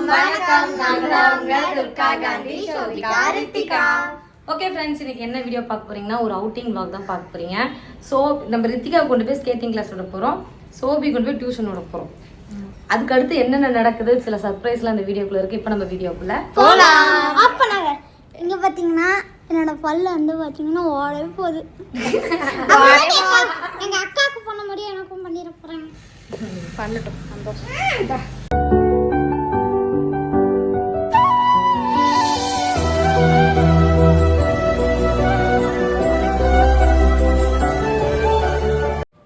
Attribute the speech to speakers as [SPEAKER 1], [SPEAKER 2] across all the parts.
[SPEAKER 1] வணக்கம். நாங்க Durga Gandhi Sobika Ritika.
[SPEAKER 2] Okay friends, இன்னைக்கு என்ன வீடியோ பார்க்க போறீங்கன்னா ஒரு அவுட்டிங் vlog தான் பார்க்க போறீங்க. ஸோ நம்ம ரித்திகா கொண்டு போய் ஸ்கேட்டிங் கிளாஸ் விட போறோம், சோபி கொண்டு போய் டியூஷன் விட போறோம். அதுக்கு அடுத்து என்னென்ன நடக்குது சில சர்ப்ரைஸ்லாம் அந்த வீடியோக்குள்ள இருக்கு. இப்போ நம்ம வீடியோக்குள்ள
[SPEAKER 1] போலாம். அப்பனாங்க இங்க பாத்தீங்கன்னா என்னோட பல்லு வந்து பாத்தீங்கன்னா ஓடவே போகுது. எங்க அக்காவுக்கு பண்ண மாதிரி எனக்கும் பண்ணிட போறேன்.
[SPEAKER 2] பண்ணட்டும், சந்தோஷம்.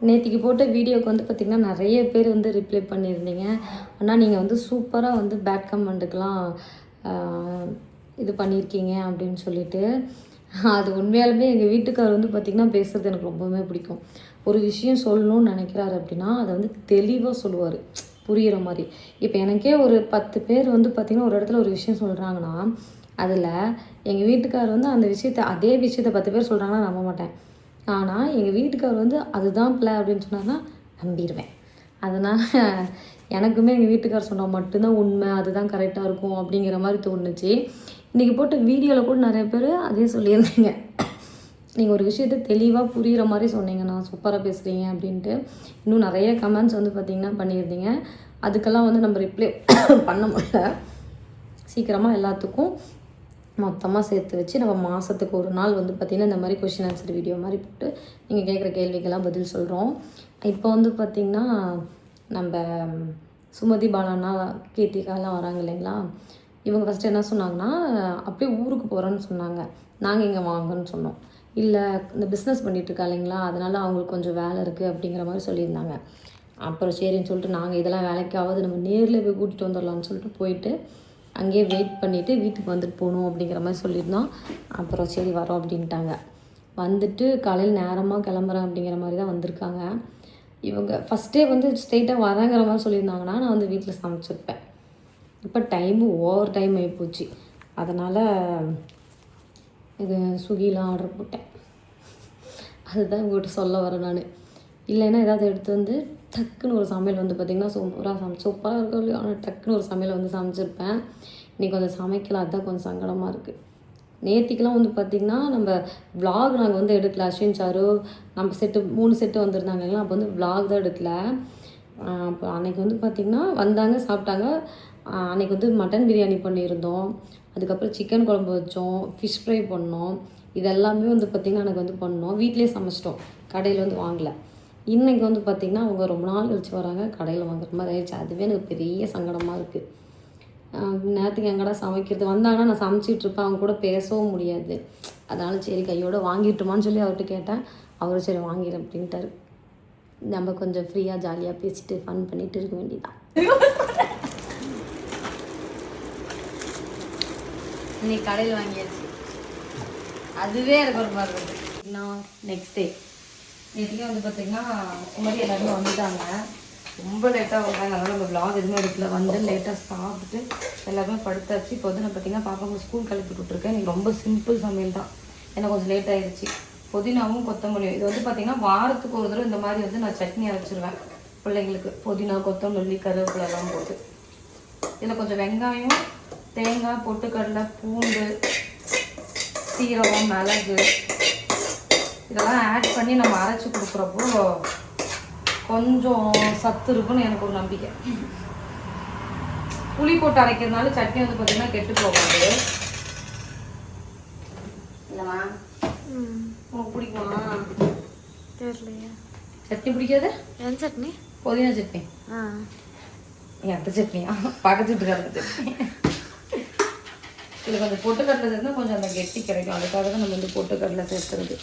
[SPEAKER 2] நேற்றுக்கு போட்ட வீடியோக்கு வந்து பார்த்திங்கன்னா நிறைய பேர் வந்து ரிப்ளை பண்ணியிருந்தீங்க. ஆனால் நீங்கள் வந்து சூப்பராக வந்து பேட் கமெண்ட்டுக்கெலாம் இது பண்ணியிருக்கீங்க அப்படின்னு சொல்லிட்டு. அது உண்மையாலுமே எங்கள் வீட்டுக்காரர் வந்து பார்த்திங்கன்னா பேசுகிறது எனக்கு ரொம்பவுமே பிடிக்கும். ஒரு விஷயம் சொல்லணும்னு நினைக்கிறாரு அப்படின்னா அதை வந்து தெளிவாக சொல்லுவார், புரிகிற மாதிரி. இப்போ எனக்கே ஒரு 10 பேர் வந்து பார்த்திங்கன்னா ஒரு இடத்துல ஒரு விஷயம் சொல்கிறாங்கன்னா அதில் எங்கள் வீட்டுக்காரர் வந்து அந்த விஷயத்தை அதே விஷயத்தை 10 பேர் சொல்கிறாங்கன்னா நம்ப மாட்டேன். ஆனால் எங்கள் வீட்டுக்காரர் வந்து அதுதான் பிள்ளை அப்படின்னு சொன்னார்னா நம்பிடுவேன். அதனால் எனக்குமே எங்கள் வீட்டுக்காரர் சொன்னால் மட்டும்தான் உண்மை, அதுதான் கரெக்டாக இருக்கும் அப்படிங்கிற மாதிரி தோணுச்சு. இன்றைக்கி போட்ட வீடியோவில் கூட நிறைய பேர் அதே சொல்லியிருந்தீங்க. நீங்கள் ஒரு விஷயத்தை தெளிவாக புரிகிற மாதிரி சொன்னீங்கண்ணா, சூப்பராக பேசுகிறீங்க அப்படின்ட்டு. இன்னும் நிறைய கமெண்ட்ஸ் வந்து பார்த்திங்கன்னா பண்ணியிருந்தீங்க. அதுக்கெல்லாம் வந்து நம்ம ரிப்ளை பண்ண முடியல. சீக்கிரமாக எல்லாத்துக்கும் மொத்தமாக சேர்த்து வச்சு நம்ம மாதத்துக்கு ஒரு நாள் வந்து பார்த்திங்கன்னா இந்த மாதிரி கொஷின் ஆன்சர் வீடியோ மாதிரி போட்டு நீங்கள் கேட்குற கேள்விக்கெல்லாம் பதில் சொல்கிறோம். இப்போ வந்து பார்த்திங்கன்னா நம்ம சுமதி பாலானா கீர்த்திகாலாம் வராங்க இல்லைங்களா. இவங்க ஃபஸ்ட்டு என்ன சொன்னாங்கன்னா அப்படியே ஊருக்கு போகிறேன்னு சொன்னாங்க. நாங்கள் இங்கே வாங்கன்னு சொன்னோம். இல்லை இந்த பிஸ்னஸ் பண்ணிகிட்ருக்கா இல்லைங்களா, அதனால் அவங்களுக்கு கொஞ்சம் வேலை இருக்குது அப்படிங்கிற மாதிரி சொல்லியிருந்தாங்க. அப்புறம் சரின்னு சொல்லிட்டு நாங்கள் இதெல்லாம் வேலைக்காவது நம்ம நேரில் போய் கூட்டிகிட்டு வந்துடலாம்னு சொல்லிட்டு போயிட்டு அங்கேயே வெயிட் பண்ணிவிட்டு வீட்டுக்கு வந்துட்டு போகணும் அப்படிங்கிற மாதிரி சொல்லியிருந்தோம். அப்புறம் சரி வரோம் அப்படின்ட்டாங்க. வந்துட்டு காலையில் நேரமாக கிளம்புறேன் அப்படிங்கிற மாதிரி தான் வந்திருக்காங்க. இவங்க ஃபஸ்ட்டே வந்து ஸ்ட்ரெயிட்டாக வரேங்கிற மாதிரி சொல்லியிருந்தாங்கன்னா நான் வந்து வீட்டில் சமைச்சிருப்பேன். இப்போ ஓவர் டைம் ஆகிப்போச்சு. அதனால் இது ஸ்விக்கிலாம் ஆர்டர் போட்டேன். அதுதான் உங்கள்கிட்ட சொல்ல வரேன் நான். இல்லைன்னா ஏதாவது எடுத்து வந்து டக்குன்னு ஒரு சமையல் வந்து பார்த்திங்கன்னா சூப்பராக இருக்கும் இல்லையா, ஆனால் டக்குன்னு ஒரு சமையல் வந்து சமைச்சிருப்பேன். இன்றைக்கி கொஞ்சம் சமைக்கலாம், அதுதான் கொஞ்சம் சங்கடமாக இருக்குது. நேற்றுக்கெலாம் வந்து பார்த்திங்கன்னா நம்ம vlog நாங்கள் வந்து எடுக்கல. அஸ்வின் சாரு நம்ம 3 செட்டு வந்திருந்தாங்க இல்லைங்களா, அப்போ வந்து vlog தான் எடுக்கல. அப்போ அன்றைக்கி வந்து பார்த்திங்கன்னா வந்தாங்க, சாப்பிட்டாங்க. அன்றைக்கி வந்து மட்டன் பிரியாணி பண்ணியிருந்தோம், அதுக்கப்புறம் சிக்கன் குழம்பு வச்சோம், ஃபிஷ் ஃப்ரை பண்ணோம். இதெல்லாமே வந்து பார்த்திங்கன்னா எனக்கு வந்து பண்ணோம். வீட்டிலே சமைச்சிட்டோம், கடையில் வந்து வாங்கலை. இன்றைக்கி வந்து பார்த்திங்கன்னா அவங்க ரொம்ப நாள் கழிச்சு வராங்க, கடையில் வாங்குற மாதிரி ஆயிடுச்சு. அதுவே எனக்கு பெரிய சங்கடமாக இருக்குது. நேரத்துக்கு எங்கடா சமைக்கிறது, வந்தாங்கன்னா நான் சமைச்சிட்ருப்பேன், அவங்க கூட பேசவும் முடியாது. அதனால் சரி கையோடு வாங்கிட்டுமான்னு சொல்லி அவர்கிட்ட கேட்டேன். அவர் சரி வாங்கிடுறேன் அப்படின்ட்டாரு. நம்ம கொஞ்சம் ஃப்ரீயாக ஜாலியாக பேசிட்டு ஃபன் பண்ணிட்டு இருக்க வேண்டியதான். இன்னைக்கு கடையில் வாங்கியாச்சு, அதுவே எனக்கு ஒரு மாதிரி இருக்குது. நான் நெக்ஸ்ட் டே நேற்றுக்கே வந்து பார்த்திங்கன்னா சுமாரி எல்லாருமே வந்துட்டாங்க. ரொம்ப லேட்டாக வந்தாங்க, அதனால் நம்ம vlog எதுவுமே எடுக்கல. வந்து லேட்டாக சாப்பிட்டுட்டு எல்லாருமே படுத்தாச்சு. இப்போ வந்து நான் பார்த்திங்கன்னா பாப்பாங்க ஸ்கூல் கிளப்பி விட்டுருக்கேன். எனக்கு ரொம்ப சிம்பிள் சமையல் தான், எனக்கு கொஞ்சம் லேட் ஆகிடுச்சு. புதினாவும் கொத்தமல்லியும் இது வந்து பார்த்திங்கன்னா வாரத்துக்கு ஒரு தடவை இந்த மாதிரி வந்து நான் சட்னி அரைச்சிருவேன் பிள்ளைங்களுக்கு. புதினா, கொத்தமல்லி, கருவேப்பிலெல்லாம் போட்டு இதில் கொஞ்சம் வெங்காயம், தேங்காய், பொட்டுக்கடலை, பூண்டு, சீரகம், மிளகு இதெல்லாம் ஆட் பண்ணி நம்ம அரைச்சி கொடுக்குறப்போ கொஞ்சம் சத்து இருக்குன்னு எனக்கு ஒரு நம்பிக்கை. புளி போட்டு அரைக்கிறதுனால சட்னி வந்து பார்த்திங்கன்னா கெட்டு போகாது. இல்லைம்மா உனக்கு பிடிக்குமா?
[SPEAKER 1] தெரியலையா
[SPEAKER 2] சட்னி பிடிக்காது?
[SPEAKER 1] என்ன சட்னி?
[SPEAKER 2] புதினா சட்னி. எந்த சட்னியா? பக்கத்து வீட்டுக்காரங்க சட்னி. இதில் கொஞ்சம் பொட்டுக்கடலை சேர்த்தா கொஞ்சம் அந்த கெட்டி கிடைக்கும், அதுக்காக தான் நம்ம வந்து பொட்டுக்கடலை சேர்த்துறது.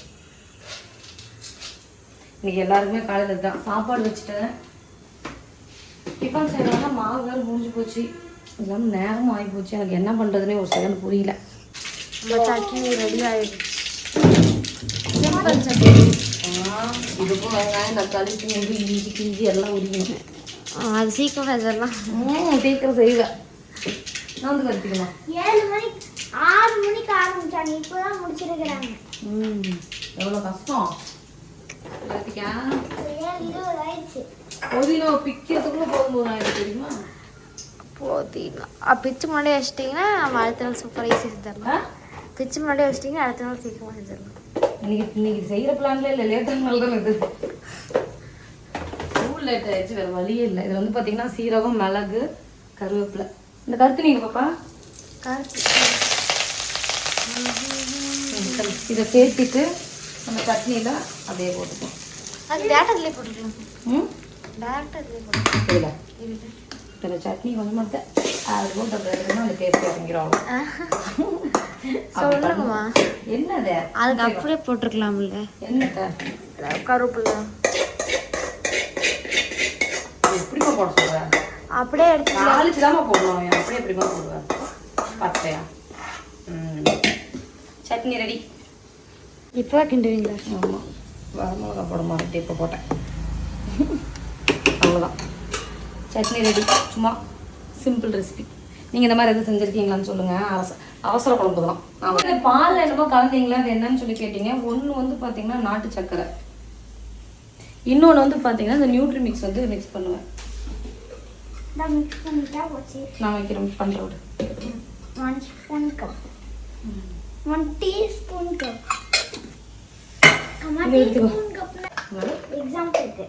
[SPEAKER 2] இன்றைக்கி எல்லாருக்குமே காலையில் தான் சாப்பாடு வச்சுட்டேன். டிஃபன் செய்யறதுனா மாவு வேறு முடிஞ்சு போச்சு, இல்லாமல் நேரமும் ஆகி போச்சு. எனக்கு என்ன பண்ணுறதுனே ஒரு செகண்ட் புரியல.
[SPEAKER 1] சட்னி ரெடி ஆகிடுச்சு.
[SPEAKER 2] சிம்பிள் சட்னி. இதுக்கும் வெங்காயம், தக்காளி, பூண்டு, இஞ்சி கிஞ்சி எல்லாம் உரிக்கணும்.
[SPEAKER 1] அது சீக்கிரம் செஞ்சிடலாம்.
[SPEAKER 2] சீக்கிரம் செய்வேன். நான் வந்து கற்றுக்கணும்.
[SPEAKER 1] 7 மணிக்கு 6 மணிக்கு ஆரம்பிச்சாங்க, இப்போ தான் முடிச்சிருக்கிறாங்க.
[SPEAKER 2] எவ்வளோ கஷ்டம். புதினா பிக்கிறதுக்குள்ள போகும்போது ஆயிடுச்சு தெரியுமா?
[SPEAKER 3] புதினா பிச்சு முன்னாடியே வச்சிட்டிங்கன்னா நம்ம அடுத்த நாள் சூப்பராக ஈஸியாக செஞ்சிடலாம். பிச்சு முன்னாடியே வச்சிட்டிங்கன்னா அடுத்த நாள் சீக்கிரமாக செஞ்சிடலாம்.
[SPEAKER 2] இன்னைக்கு செய்கிற பிளான்ல இல்லை, லேட்டாக நாள் தான் இது. ஸ்கூல் லேட் ஆயிடுச்சு, வேறு வழியே இல்லை. இதில் வந்து பார்த்தீங்கன்னா சீரகம், மிளகு, கருவேப்பிலை. இந்த கருத்து நீங்கள் பாப்பா இதை சேர்த்துட்டு நம்ம சட்னியில் அப்படியே போட்டுப்போம்.
[SPEAKER 3] அது டேரக்டாக போட்டுக்கலாம். டேரக்டாக போட்டுக்கலாம்.
[SPEAKER 2] இந்த சட்னி கொஞ்சம் மட்டும் அது போட்டு அந்த டேஸ்ட் இறங்கிடும்.
[SPEAKER 3] சொல்லுங்கம்மா.
[SPEAKER 2] என்னது
[SPEAKER 3] அதுக்கு அப்படியே போட்டிருக்கலாம்ல.
[SPEAKER 2] என்னத்த
[SPEAKER 3] கருவேப்பிலை
[SPEAKER 2] எப்படிமா போட சொல்கிறேன்?
[SPEAKER 3] அப்படியே எடுத்து
[SPEAKER 2] நாளைக்கு தாம்மா போடணும். அப்படியே எப்படிமா போடுவேன்? பச்சையா? சட்னி ரெடி.
[SPEAKER 3] இப்போ கிண்டுவீங்களா?
[SPEAKER 2] ஆமாம், வரமிளகா போட மாட்டேன், இப்போ போட்டேன். அவ்வளோதான், சட்னி ரெடி. சும்மா சிம்பிள் ரெசிபி. நீங்கள் இந்த மாதிரி எதுவும் செஞ்சுருக்கீங்களான்னு சொல்லுங்கள். அவசர குழம்பு தான். நான் பால் என்னமோ கலந்தீங்களா, அது என்னன்னு சொல்லி கேட்டீங்க. ஒன்று வந்து பார்த்தீங்கன்னா நாட்டு சக்கரை, இன்னொன்று வந்து பார்த்தீங்கன்னா இந்த நியூட்ரி மிக்ஸ் வந்து மிக்ஸ் பண்ணுவேன்.
[SPEAKER 1] மிக்ஸ் பண்ணிட்டா போச்சு.
[SPEAKER 2] நான் வைக்கிறேன் பண்ணுறோடு
[SPEAKER 1] 1 ஸ்பூன் கப் 1 டீஸ்பூன் கப். அம்மா டீஸ்பூன் கப்ல எக்ஸாம்பிளுக்கு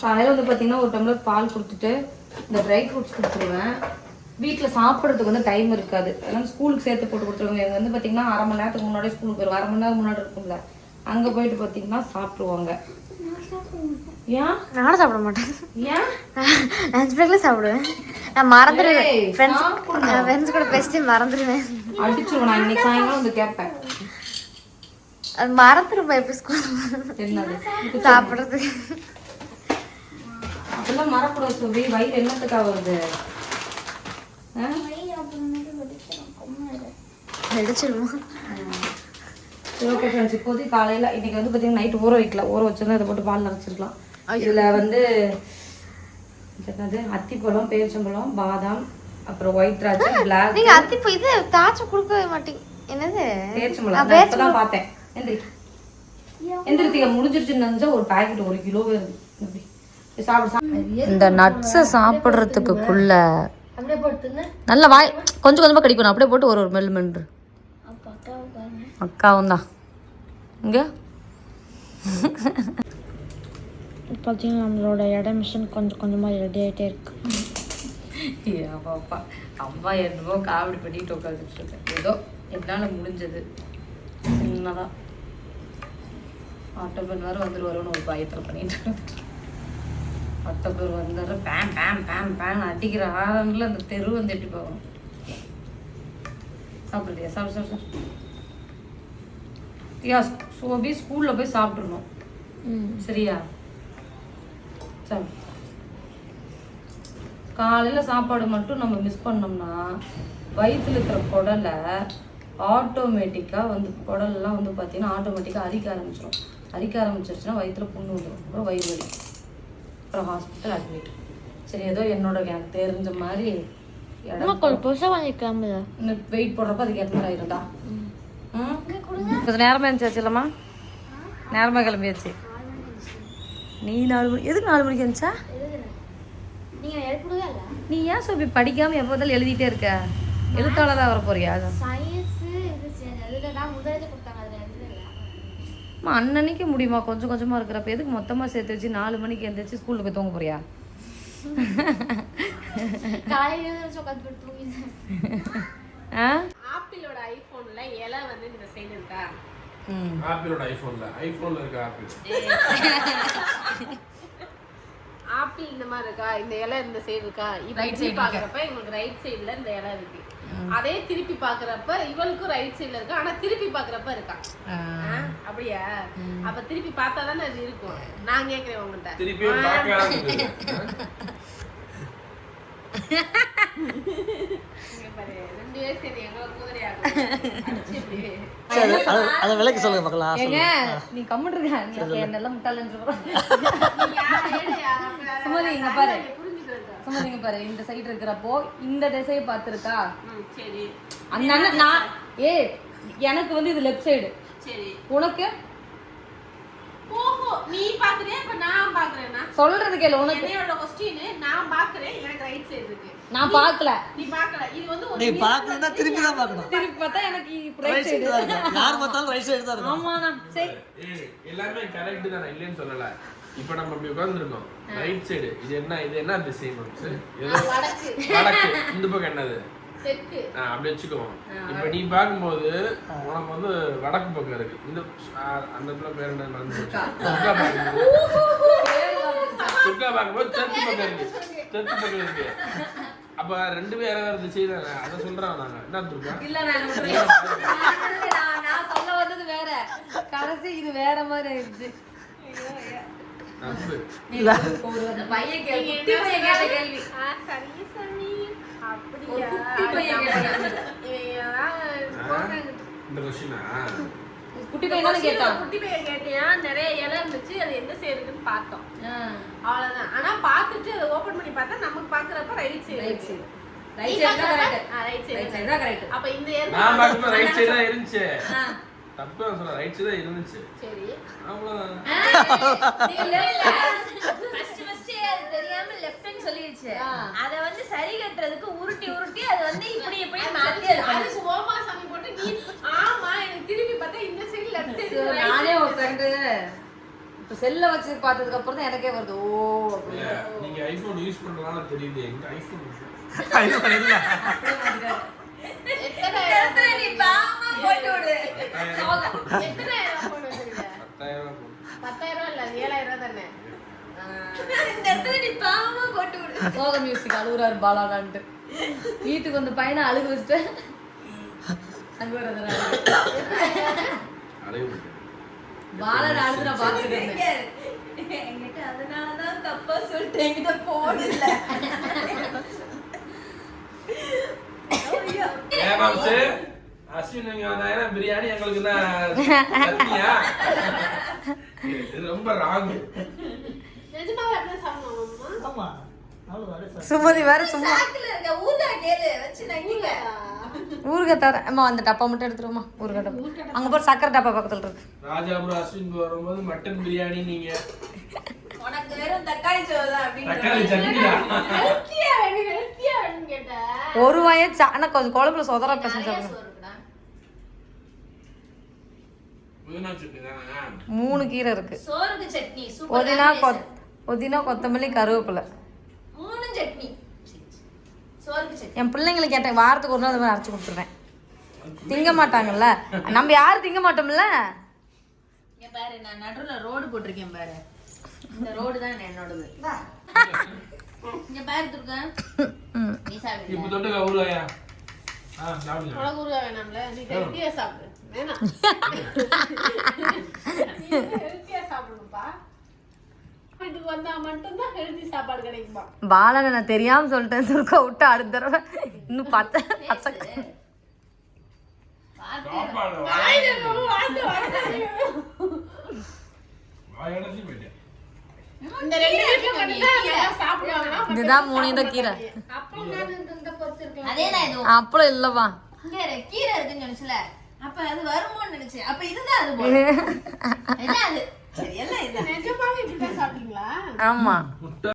[SPEAKER 2] காலையில் வந்து பார்த்தீங்கன்னா ஒரு டம்ளர் பால் கொடுத்துட்டு இந்த ட்ரை ஃப்ரூட்ஸ் கொடுத்துருவேன். வீட்டில் சாப்பிட்றதுக்கு வந்து டைம் இருக்காது, அதனால் ஸ்கூலுக்கு சேர்த்து போட்டு கொடுத்துருவாங்க. இவங்க வந்து பார்த்தீங்கன்னா அரை மணி நேரத்துக்கு முன்னாடியே ஸ்கூலுக்கு போயிடும். 1/2 மணி நேரம் முன்னாடி இருக்கும்ல, அங்கே போயிட்டு பார்த்தீங்கன்னா சாப்பிட்ருவாங்க. ஏன்?
[SPEAKER 3] நானும் சாப்பிட மாட்டேன்.
[SPEAKER 2] ஏன்?
[SPEAKER 3] லஞ்ச் பிரேக்கில் சாப்பிடுவேன். நான் மறந்துடுவேன். ஃப்ரெண்ட்ஸ் கூட பேசிட்டு மறந்துடுவேன்.
[SPEAKER 2] அடிச்சிருவேன். நான் இன்னைக்கு சாயங்காலம் வந்து கேட்பேன்.
[SPEAKER 3] அது மறந்துடுவேன். எப்போ ஸ்கூல்
[SPEAKER 2] என்னது
[SPEAKER 3] சாப்பிட்றதுக்கு
[SPEAKER 2] அப்படிலாம் மறக்கூடாது. சொல்லி வயிறு என்னத்துக்காக வருது?
[SPEAKER 3] வெடிச்சிருவோம்.
[SPEAKER 2] ஓகே ஃப்ரெண்ட்ஸ், இப்போதைக்கு காலையில் இன்றைக்கி வந்து பார்த்தீங்கன்னா நைட்டு ஊற வைக்கலாம். ஊற வச்சிருந்தா அதை போட்டு பால் நிறச்சிருக்கலாம். இதில் வந்து என்னது அத்திப்பழம், பேரிச்சம்பழம், பாதாம், அப்புறம் ஒயிட் திராட்சை, பிளாக்.
[SPEAKER 3] நீங்கள் அத்திப்பூ இது தாய்ச்சி கொடுக்கவே மாட்டீங்க. என்னது
[SPEAKER 2] பேரிச்சம்பழம்? இப்போதான் பார்த்தேன். எந்திரித்திக முடிஞ்சிருச்சுன்னு நினச்சா ஒரு பாக்கெட் 1 கிலோவே இருக்கு. இந்த நட்ஸை சாப்பிட்றதுக்குள்ள நல்ல வாய் கொஞ்சம் கொஞ்சமாக கடிக்கணும். அப்படியே போட்டு ஒரு மெல் மென்று. அக்காவும் தான் இங்கே
[SPEAKER 3] பார்த்தீங்கன்னா நம்மளோட இட மிஷின் கொஞ்சம் கொஞ்சமாக ரெடி ஆகிட்டே இருக்கு.
[SPEAKER 2] பாப்பா அம்மா என்னமோ காமெடி பண்ணிட்டு உட்காந்துட்டு இருக்கேன். ஏதோ என்னால் முடிஞ்சது சின்னதாக. ஆட்டோபன் வேறு வந்துடுவாரோன்னு ஒரு பயத்தில் பண்ணிட்டு ஆட்டோபன் வந்தாரு பேன் பேன் பேன் பேன் அடிக்கிற ஆரம்பில் அந்த தெரு வந்து எட்டி போகணும். சாப்பிட்றியா? சாப்பிடு சாப்பிடு சார். யா சோபி ஸ்கூலில் போய் சாப்பிட்றணும். சரியா? சரி, காலையில் சாப்பாடு மட்டும் நம்ம மிஸ் பண்ணோம்னா வயிற்றில் இருக்கிற குடலை ஆட்டோமேட்டிக்காக வந்து குடலெல்லாம் வந்து பார்த்தீங்கன்னா ஆட்டோமேட்டிக்காக அரிக்க ஆரம்பிச்சிடும். அரிக்க ஆரம்பிச்சிருச்சுன்னா வயிற்றில் புண்ணு வந்துடும். அப்புறம் வயிறு வலி, அப்புறம் ஹாஸ்பிட்டல் அட்மிட். சரி, ஏதோ எனக்கு தெரிஞ்ச மாதிரி
[SPEAKER 3] கொஞ்சம் புதுசாக வாங்கிக்கலாம்ல.
[SPEAKER 2] வெயிட் போடுறப்ப அதுக்கு எத்தனை ஆயிருந்தா கொஞ்சம் நேரமாக இருந்துச்சு இல்லைம்மா? நேரமாக கிளம்பியாச்சு. நீ 4 மணி எதுக்கு 4 மணிக்கு இருந்துச்சா? நீ ஏன் சோபி படிக்காமல் எப்போ பார்த்தாலும் எழுதிட்டே இருக்க? எழுத்தாளராக வர போறியா? அன்னன்னைக்கு முடியுமா? கொஞ்சம் கொஞ்சமாக இருக்கிறப்ப எதுக்கு மொத்தமாக சேர்த்து வச்சு 4 மணிக்கு எழுந்திரிச்சு ஸ்கூலில் போய் தூங்க போறியா?
[SPEAKER 4] ஆப்பிளோட ஐபோன்ல இலை வந்து இந்த சைடு இருக்கா?
[SPEAKER 5] ஆப்பிளோட ஐபோன்ல இருக்க
[SPEAKER 4] ஆப்பிள் இந்த மாதிரி இருக்கா? இந்த இலை இந்த சைடு இருக்கா? ரைட் சைடு பாக்குறப்ப இவங்களுக்கு ரைட் சைடுல இந்த இலை இருக்கு. அதே திருப்பி பாக்குறப்ப இவளுக்கும் ரைட் சைடுல இருக்கு. ஆனா திருப்பி பாக்குறப்ப இருக்கா? அப்படியா? அப்ப திருப்பி பார்த்தா தானே அது இருக்கும். நான் கேக்குறேன் உங்ககிட்ட.
[SPEAKER 5] திருப்பி பார்க்காத.
[SPEAKER 6] அத விலைக்கு சொல்லுங்க மக்களா.
[SPEAKER 2] நீ கம்முன்னு இருக்க. என்னெல்லாம் முட்டாளன்னு சுமதி இங்க பாரு. சுமதி இங்க பாரு. இந்த சைடு இருக்கிறப்போ இந்த திசையை பார்த்துருக்கா?
[SPEAKER 4] சரி,
[SPEAKER 2] அந்த நான் எனக்கு வந்து இது லெஃப்ட் சைடு.
[SPEAKER 4] சரி,
[SPEAKER 2] உனக்கு
[SPEAKER 4] ஓஹோ நீ பாக்குறியா இப்ப நான் பாக்குறேன்னா
[SPEAKER 2] சொல்றது கேளு உனக்கு.
[SPEAKER 4] என்னையோட கொஸ்டின் நான் பாக்குறேன் எனக்கு ரைட் சைடு இருக்கு.
[SPEAKER 2] நான் பார்க்கல.
[SPEAKER 4] நீ பார்க்கல. இது வந்து ஒரு
[SPEAKER 6] நீ பார்க்கணும்னா திருப்பி தான் பார்க்கணும்.
[SPEAKER 2] திருப்பி பார்த்தா எனக்கு ரைட்
[SPEAKER 6] ரைட்
[SPEAKER 2] சைடு
[SPEAKER 6] சைடு தான் இருக்கும். யார் பார்த்தாலும் ரைட் சைடு தான் இருக்கும்.
[SPEAKER 2] ஆமாண்ணா. சரி
[SPEAKER 5] எல்லாமே கரெக்ட் தான், இல்லைன்னு சொல்லல. இப்போ நம்ம இப்படி உட்கார்ந்துருக்கோம், ரைட் சைடு. இது என்ன திசை மாம்ஸ்? ஏதோ
[SPEAKER 4] வடக்கு
[SPEAKER 5] வடக்கு. இந்த பக்கம் என்னது?
[SPEAKER 4] தெற்கு.
[SPEAKER 5] அப்படி வச்சுக்குவோம். இப்போ நீ பார்க்கும்போது உனக்கு வந்து வடக்கு பக்கம் இருக்கு. இந்த அந்த பிள்ளை பேர் என்ன மறந்து போச்சு. துர்கா பார்க்கும்போது தெற்கு பக்கம் இருக்கு. தெற்கு பக்கம் இருக்கு. அப்ப ரெண்டுமே வேற திசை தானே, அதை சொல்றோம் நாங்க. என்ன துர்கா?
[SPEAKER 2] இல்ல நான் சொல்ல வந்தது வேற, கடைசி இது வேற மாதிரி ஆயிடுச்சு.
[SPEAKER 5] தப்பு.
[SPEAKER 2] ஒரு பையன் கேள்வி, குட்டி பையன் கேட்ட கேள்வி.
[SPEAKER 4] சரி சரி அப்படியா?
[SPEAKER 2] ஒரு குட்டி பையன் கேட்ட கேள்வி.
[SPEAKER 5] இந்த கொஸ்டினா
[SPEAKER 2] குட்டி பையன் தானே கேட்டான்.
[SPEAKER 4] குட்டி பையன் கேட்டியா? நிறைய இலை இருந்துச்சு, அது எந்த சைடு இருக்குன்னு பார்த்தோம். அவ்வளவுதான். ஆனா பார்த்துட்டு அதை ஓபன் பண்ணி பார்த்தா நமக்கு பாக்குறப்ப right side.
[SPEAKER 2] Right side. Right side தான் correct.
[SPEAKER 4] Right
[SPEAKER 2] right
[SPEAKER 4] side
[SPEAKER 2] side தான் கரெக்ட்.
[SPEAKER 4] அப்ப இந்த ஏர்
[SPEAKER 5] நான் பார்க்கும்போது ரைட் சைடு தான் இருந்துச்சு. தப்பு சொல்ல, ரைட் சைடு தான் இருந்துச்சு.
[SPEAKER 4] சரி.
[SPEAKER 5] அவ்வளவுதான்.
[SPEAKER 3] ஃபர்ஸ்ட் அது தெரியாம லெஃப்ட்னு சொல்லிடுச்சு. அத வந்து சரி கட்டுறதுக்கு உருட்டி அது வந்து இப்படி மாத்தி
[SPEAKER 4] அதுக்கு ஓமா சாமி போட்டு நீ ஆமா எனக்கு திருப்பி பார்த்தா இந்த சைடு லெஃப்ட் சைடு.
[SPEAKER 2] நானே ஒரு செகண்ட் இப்ப செல்ல வச்சு பார்த்ததுக்கு அப்புறம் தான் எனக்கே வருது. ஓ அப்படி.
[SPEAKER 5] இல்ல, நீங்க ஐபோன் யூஸ் பண்றதால தெரியுது. எங்க ஐபோன்
[SPEAKER 6] ஐபோன் இல்ல.
[SPEAKER 3] எத்தனை நீ பாமா போட்டு விடு.
[SPEAKER 4] எத்தனை போன் வச்சிருக்க?
[SPEAKER 5] 10,000 போன்.
[SPEAKER 4] 10,000 இல்ல 7,000 தானே.
[SPEAKER 3] இந்த இடத்துல நீ பாமா போட்டு விடு.
[SPEAKER 2] சோக மியூசிக் அழுகுறாரு பாலாடான்ட்டு. வீட்டுக்கு வந்து பையனை அழுக வச்சுட்டு அங்க வரதுனால
[SPEAKER 5] அழகு
[SPEAKER 2] பாலாட அழுதுற பாத்துருக்கேன்.
[SPEAKER 3] என்கிட்ட அதனாலதான் தப்பா சொல்லிட்டு என்கிட்ட போன் இல்ல.
[SPEAKER 5] ஏமாம்சு அஸ்வின் இங்க வந்தாங்கன்னா பிரியாணி எங்களுக்கு தான் சத்தியா. இது ரொம்ப ராங்.
[SPEAKER 4] நிஜமாவே அப்படியே சாப்பிடணுமா?
[SPEAKER 6] ஆமா. அவ்வளவுதான்.
[SPEAKER 2] சுமதி வேற சும்மா
[SPEAKER 3] சாக்குல இருக்க ஊதா கேளு வச்சு நங்கில.
[SPEAKER 2] ஊறுகாய் தர அம்மா அந்த டப்பா மட்டும் எடுத்துருமா. ஊறுகாய் டப்பா அங்க போய் சக்கரை டப்பா பக்கத்துல இருக்கு.
[SPEAKER 5] ராஜாபுரம் அஸ்வின் வரும்போது மட்டன் பிரியாணி, நீங்க
[SPEAKER 3] உனக்கு வெறும் தக்காளி சோறு தான் அப்படின்னு.
[SPEAKER 5] தக்காளி சட்னியா?
[SPEAKER 4] ஹெல்த்தியா வேணும்னு கேட்டா
[SPEAKER 2] ஒரு வாயை ஆனா கொஞ்சம் குழம்புல சொதரா பசங்க சாப்பிடுங்க.
[SPEAKER 5] புதினா சட்னி தானே?
[SPEAKER 2] 3 கீரை இருக்கு.
[SPEAKER 3] சோறுக்கு சட்னி சூப்பர்.
[SPEAKER 2] புதினா கொத்தமல்லி கருவேப்பிலை.
[SPEAKER 3] 3 சட்னி. சோறுக்கு சட்னி.
[SPEAKER 2] என் பிள்ளைங்களுக்கு கேட்டேன், வாரத்துக்கு ஒரு நாள் அது மாதிரி அரைச்சி கொடுத்துருவேன். திங்க மாட்டாங்கல்ல, நம்ம யாரும் திங்க மாட்டோம்ல.
[SPEAKER 3] இங்க பாரு, நான் நடுவுல ரோடு போட்டிருக்கேன் பாரு. இந்த ரோடு தான் என்னோடது. இங்க பாரு துர்கா. நீ சாப்பிடு.
[SPEAKER 5] இப்ப தொட்டுக்க ஊறுகாயா? சாப்பிடுங்க.
[SPEAKER 4] உனக்கு ஊறுகாய் வேணாம்ல? நீ ஹெல்த்தியா சாப்பிடு. வேணாம். நீ ஹெல்த்தியா சாப்பிடணும்பா. வீட்டுக்கு வந்தா மட்டும்தான் ஹெல்த்தி சாப்பாடு கிடைக்குமா?
[SPEAKER 2] பாலனை நான் தெரியாம சொல்லிட்டேன். துர்கா விட்டு அடுத்த தடவை இன்னும் பச்சை
[SPEAKER 5] சாப்பாடு வாயடைச்சு போயிட்டேன்.
[SPEAKER 4] இந்த 2 வீட்டுக்கு மட்டும்தான் சாப்பிடுவாங்கன்னா
[SPEAKER 2] இதுதான் 3 கீரை.
[SPEAKER 4] அப்பளம் நான் இந்த பொறுத்து இருக்கலாம்.
[SPEAKER 3] அதே தான் இது.
[SPEAKER 2] அப்பளம் இல்லவா?
[SPEAKER 3] இங்க கீரை இருக்குன்னு நினைச்சல. அப்ப அது வருமோன்னு நினைச்சேன். அப்ப இதுதான் அது போல. என்ன அது? சரி எல்லாம் இதுதான்.
[SPEAKER 4] நிஜமாவே இப்படிதான் சாப்பிட்டீங்களா?
[SPEAKER 2] ஆமா.
[SPEAKER 5] முட்டை